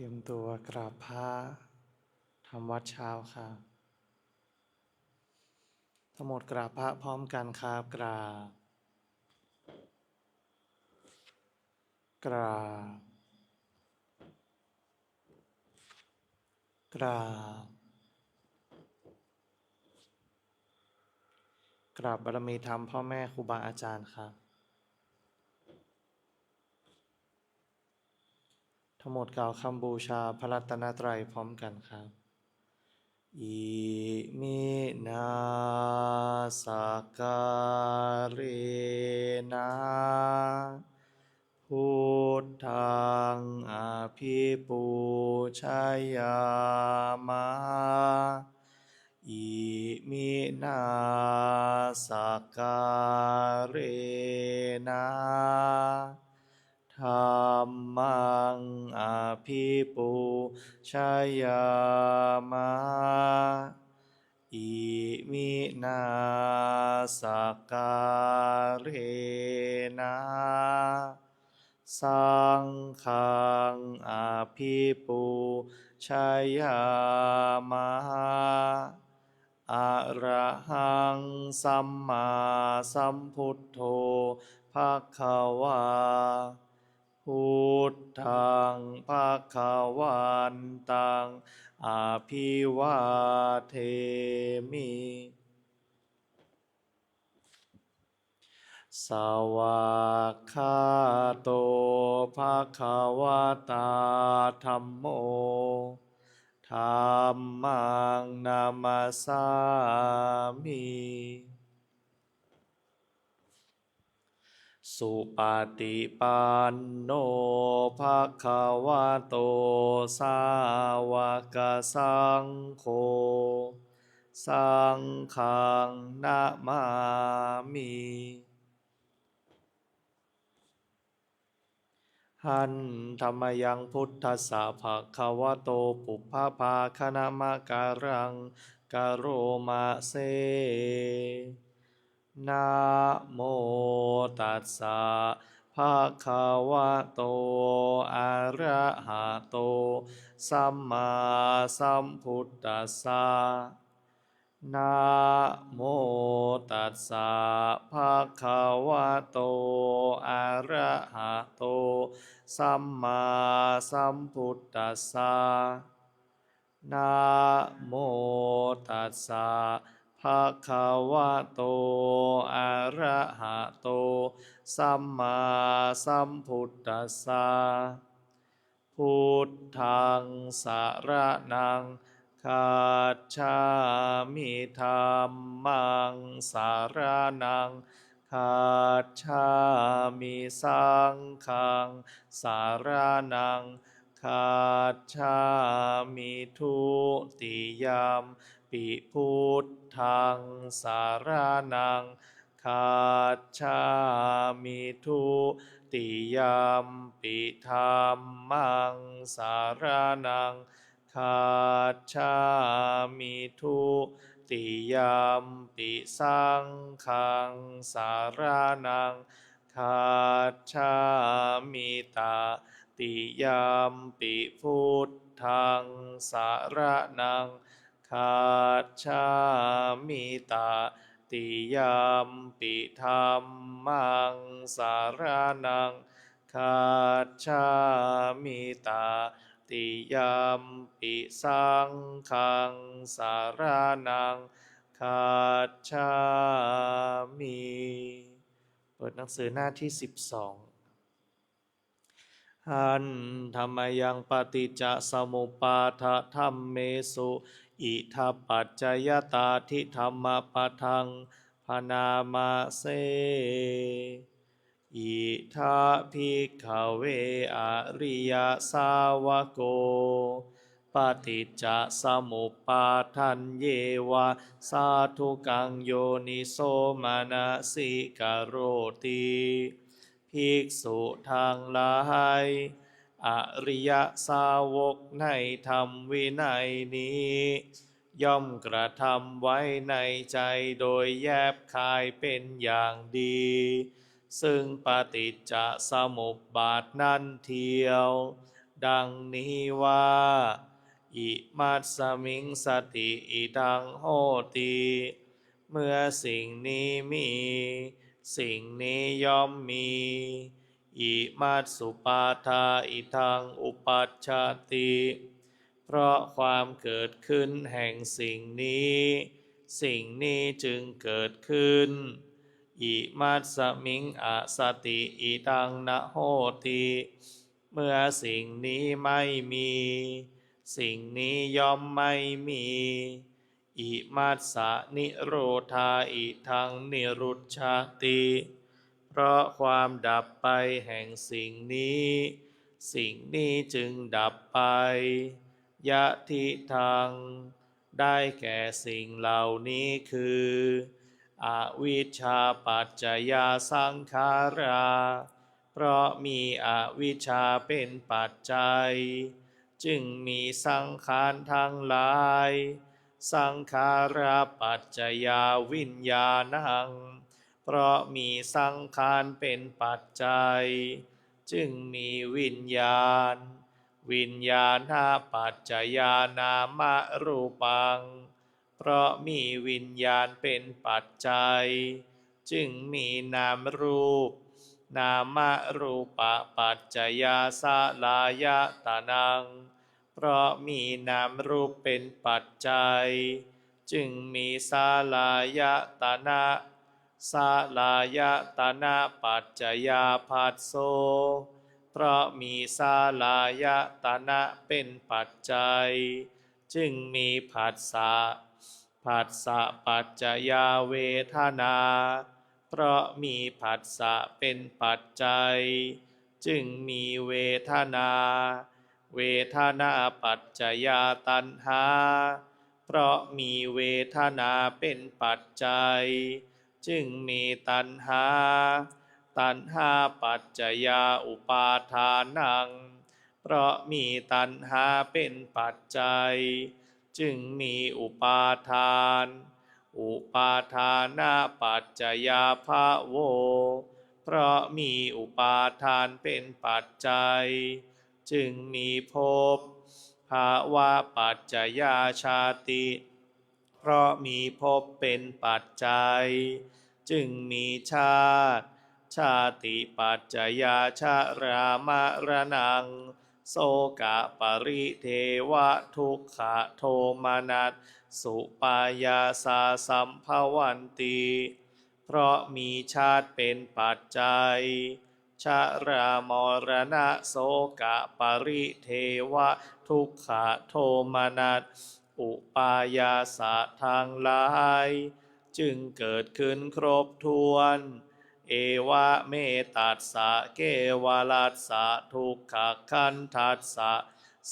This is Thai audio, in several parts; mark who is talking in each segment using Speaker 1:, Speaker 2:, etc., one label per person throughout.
Speaker 1: เตรียมตัวกราบพระทำวัดเช้าค่ะทั้งหมดกราบพระพร้อมกันครับกราบกราบกราบกราบบารมีธรรมพ่อแม่ครูบาอาจารย์ครับทั้งหมดกล่าวคำบูชาพระรัตนตรัยพร้อมกันครับอิมินาสการเรนะพุทธังอภิปูชยามะอิมินาสการเรนะธัมมังอภิปูชยามะอิมินาสการเรนะสังฆังอภิปูชยามะอะระหังสัมมาสัมพุทโธภควาพุทธังภควันตังอภิวาเทมิสวากขาโตภควตาธัมโมธัมมังนามัสสามิสุปฏิปันโนภควโตสาวกสังโฆสังฆังนะมามิหันธัมมยังพุทธัสสะภะคะวะโตปุพพภาคณมะการังกะโรมะเซนะโมตัสสะภะคะวะโตอะระหะโตสัมมาสัมพุทธัสสะนะโมตัสสะภะคะวะโตอะระหะโตสัมมาสัมพุทธัสสะนะโมตัสสะภะคะวะโตอะระหะโตสัมมาสัมพุทธัสสะพุทธังสรณังคัจฉามิธัมมังสรณังคัจฉามิสังฆังสรณังคัจฉามิทุติยมปิพุทธังสรณังคัจฉามิทุติยมปิธัมมังสรณังคัจฉามิทุติยมปิสังฆังสรณังคัจฉามิตติยมปิพุทธังสรณังคัจฉามิตติยมปิธัมมังสรณังคัจฉามิตติยมปิสังฆังสรณังคัจฉามิเปิดหนังสือหน้าที่12หันธัมมยังปฏิจจสมุปาทธัมเมสุอิทัปปัจจยตาทิธัมมปะทังพนามาเสอิทัภิกขเวอริยสาวโกปฏิจจสมุปปาทันเยวะสาธุกังโยนิโสมนสิกโรติภิกษุทางหลายอริยสาวกในธรรมวินัยนี้ย่อมกระทำไว้ในใจโดยแยบคายเป็นอย่างดีซึ่งปฏิจจสมุปบาทนั้นเทียว ดังนี้ว่าอิมัสสมิงสติอิทังโหติเมื่อสิ่งนี้มีสิ่งนี้ย่อมมีอิมัสสุปาทาอิทังอุปัชชติเพราะความเกิดขึ้นแห่งสิ่งนี้สิ่งนี้จึงเกิดขึ้นอิมัสสมิงอสติอิทังนะโหติเมื่อสิ่งนี้ไม่มีสิ่งนี้ย่อมไม่มีอิมัสสะนิโรธาอิทังนิรุชชติเพราะความดับไปแห่งสิ่งนี้สิ่งนี้จึงดับไปยะทิทังได้แก่สิ่งเหล่านี้คืออวิชชาปัจจยาสังขาราเพราะมีอวิชชาเป็นปัจจัยจึงมีสังขารทั้งหลายสังขาราปัจจยาวิญญาณังเพราะมีสังขารเป็นปัจจัยจึงมีวิญญาณวิญญาณปัจจยานามรูปังเพราะมีวิญญาณเป็นปัจจัยจึงมีนามรูปนามรูปปัจจยาสลายตนังเพราะมีนามรูปเป็นปัจจัยจึงมีสลายตนะสลายตนะปัจจยาภัสโสเพราะมีสลายตนะเป็นปัจจัยจึงมีผัสสะผัสสะปัจจยาเวทนาเพราะมีผัสสะเป็นปัจจัยจึงมีเวทนาเวทนาปัจจยาตัณหาเพราะมีเวทนาเป็นปัจจัยจึงมีตัณหาตัณหาปัจจยาอุปาทานังเพราะมีตัณหาเป็นปัจจัยจึงมีอุปาทานอุปาทานาปัจจยาภะโวเพราะมีอุปาทานเป็นปัจจัยจึงมีภพภาวะปัจจยาชาติเพราะมีภพเป็นปัจจัยจึงมีชาติชาติปัจจยาชรามรณังโสกะปริเทวะทุกขโทมนัสสุปายาสาสัมภวันติเพราะมีชาติเป็นปัจจัยชรามรณะโสกะปริเทวะทุกขโทมนัสอุปายาสะทางหลายจึงเกิดขึ้นครบถ้วนเอวะเมตัสสะเกวลัสสะทุกขคันทัสสะ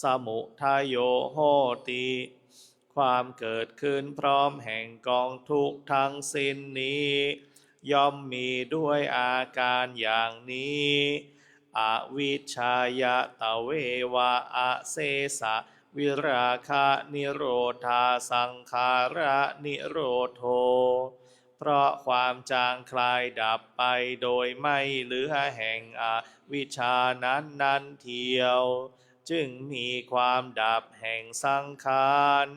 Speaker 1: สมุทัยโยโหติความเกิดขึ้นพร้อมแห่งกองทุกข์ทั้งสิ้นนี้ย่อมมีด้วยอาการอย่างนี้อวิชชายตะเววะอะเสสะวิราคะนิโรธาสังขาระนิโรโธเพราะความจางคลายดับไปโดยไม่เหลือแห่งอวิชชานั้นเทียวจึงมีความดับแห่งสังขาร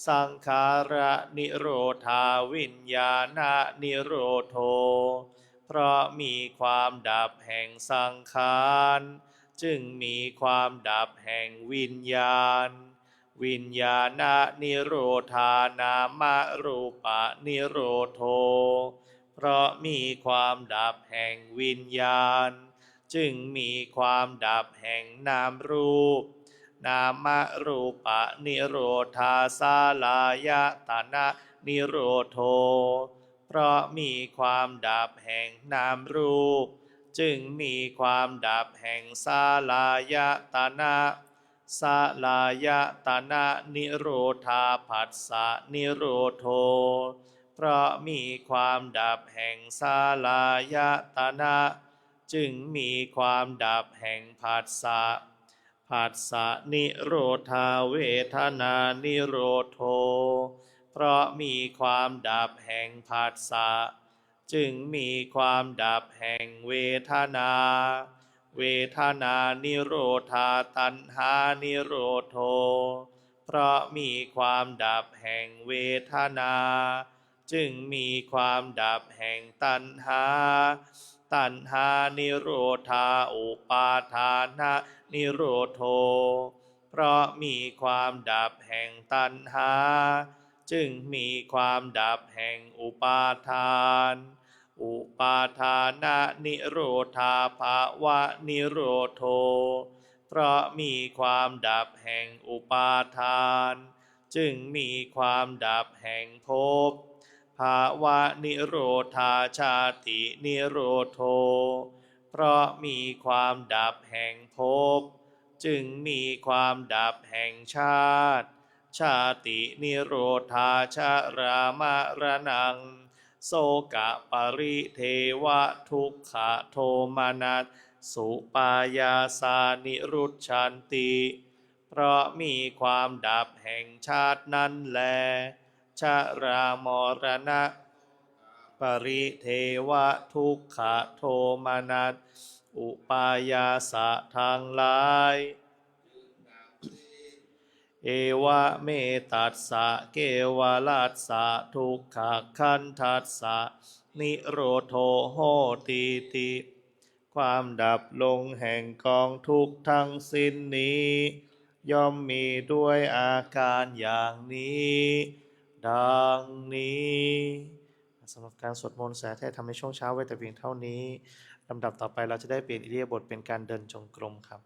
Speaker 1: สังขาระนิโรธาวิญญาณนิโรโธเพราะมีความดับแห่งสังขารจึงมีความดับแห่งวิญญาณวิญญาณนิโรธานามรูปะนิโรโธเพราะมีความดับแห่งวิญญาณจึงมีความดับแห่งนามรูปนามรูปะนิโรธาสาลายตนะนิโรโธเพราะมีความดับแห่งนามรูปจึงมีความดับแห่งสาลายตนะสาลายตนะนิโรธาผัสสะนิโรโธเพราะมีความดับแห่งสาลายตนะจึงมีความดับแห่งผัสสะผัสสะนิโรธาเวทนานิโรโธเพราะมีความดับแห่งผัสสะจึงมีความดับแห่งเวทนา เวทนานิโรธาตัณหานิโรโทเพราะมีความดับแห่งเวทนาจึงมีความดับแห่งตัณหาตัณหานิโรธาอุปาทานะนิโรโทเพราะมีความดับแห่งตัณหาจึงมีความดับแห่งอุปาทานอุปาทานะนิโรธาภาวะนิโรโทเพราะมีความดับแห่งอุปาทานจึงมีความดับแห่งภพภาวะนิโรธาชาตินิโรโทเพราะมีความดับแห่งภพจึงมีความดับแห่งชาติชาตินิโรธาชรามรณังโสกะปริเทวะทุกขโทมนัสสุปายาสานิรุชชันติเพราะมีความดับแห่งชาตินั้นแลชรามรณะปริเทวะทุกขโทมนัสอุปายาสะทางหลายเอวะเมตัสสะเกวลัสสะทุกขคันทัสสะนิโรโธโหติติความดับลงแห่งกองทุกข์ทั้งสิ้นนี้ย่อมมีด้วยอาการอย่างนี้ดังนี้สำหรับการสวดมนต์สายแท้ทำในช่วงเช้าไว้แต่เพียงเท่านี้ลำดับต่อไปเราจะได้เปลี่ยนอิริยาบถเป็นการเดินจงกรมครับ